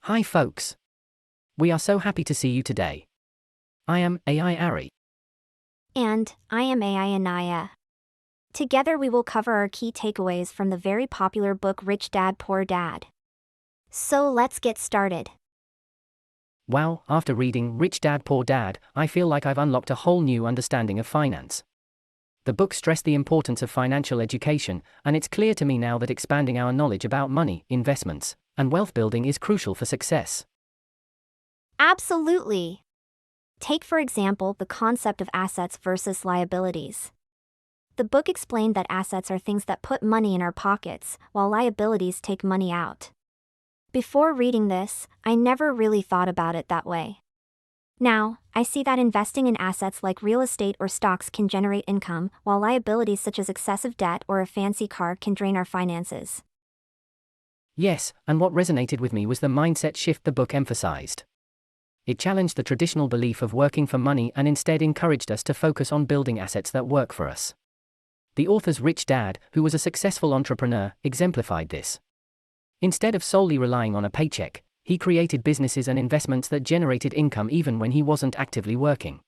Hi folks. We are so happy to see you today. I am AI Ari. And I am AI Anaya. Together we will cover our key takeaways from the very popular book Rich Dad Poor Dad. So let's get started. Wow, after reading Rich Dad Poor Dad, I feel like I've unlocked a whole new understanding of finance. The book stressed the importance of financial education, and it's clear to me now that expanding our knowledge about money, investments, and wealth building is crucial for success. Absolutely. Take for example the concept of assets versus liabilities. The book explained that assets are things that put money in our pockets, while liabilities take money out. Before reading this, I never really thought about it that way. Now, I see that investing in assets like real estate or stocks can generate income, while liabilities such as excessive debt or a fancy car can drain our finances. Yes, and what resonated with me was the mindset shift the book emphasized. It challenged the traditional belief of working for money and instead encouraged us to focus on building assets that work for us. The author's rich dad, who was a successful entrepreneur, exemplified this. Instead of solely relying on a paycheck, he created businesses and investments that generated income even when he wasn't actively working.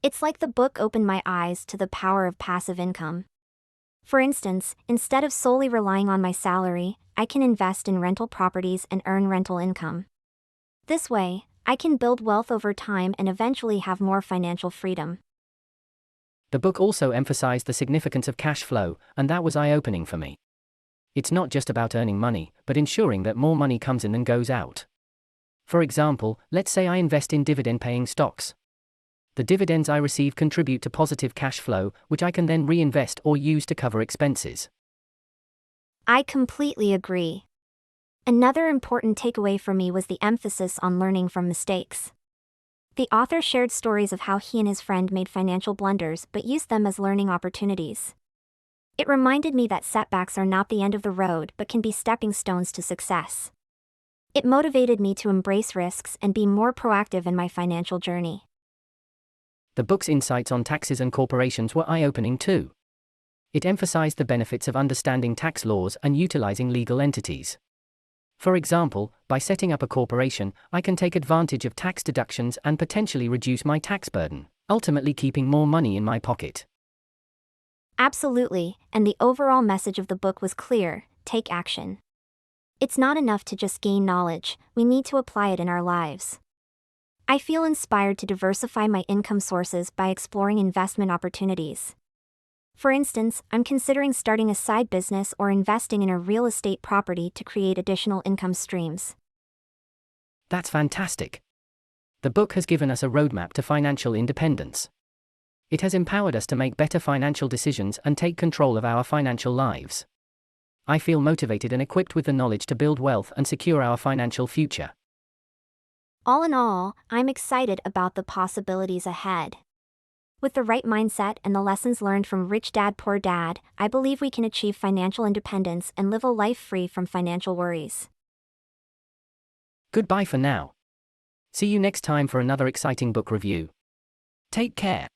It's like the book opened my eyes to the power of passive income. For instance, instead of solely relying on my salary, I can invest in rental properties and earn rental income. This way, I can build wealth over time and eventually have more financial freedom. The book also emphasized the significance of cash flow, and that was eye-opening for me. It's not just about earning money, but ensuring that more money comes in than goes out. For example, let's say I invest in dividend-paying stocks. The dividends I receive contribute to positive cash flow, which I can then reinvest or use to cover expenses. I completely agree. Another important takeaway for me was the emphasis on learning from mistakes. The author shared stories of how he and his friend made financial blunders but used them as learning opportunities. It reminded me that setbacks are not the end of the road but can be stepping stones to success. It motivated me to embrace risks and be more proactive in my financial journey. The book's insights on taxes and corporations were eye-opening too. It emphasized the benefits of understanding tax laws and utilizing legal entities. For example, by setting up a corporation, I can take advantage of tax deductions and potentially reduce my tax burden, ultimately keeping more money in my pocket. Absolutely, and the overall message of the book was clear: take action. It's not enough to just gain knowledge, we need to apply it in our lives. I feel inspired to diversify my income sources by exploring investment opportunities. For instance, I'm considering starting a side business or investing in a real estate property to create additional income streams. That's fantastic. The book has given us a roadmap to financial independence. It has empowered us to make better financial decisions and take control of our financial lives. I feel motivated and equipped with the knowledge to build wealth and secure our financial future. All in all, I'm excited about the possibilities ahead. With the right mindset and the lessons learned from Rich Dad Poor Dad, I believe we can achieve financial independence and live a life free from financial worries. Goodbye for now. See you next time for another exciting book review. Take care.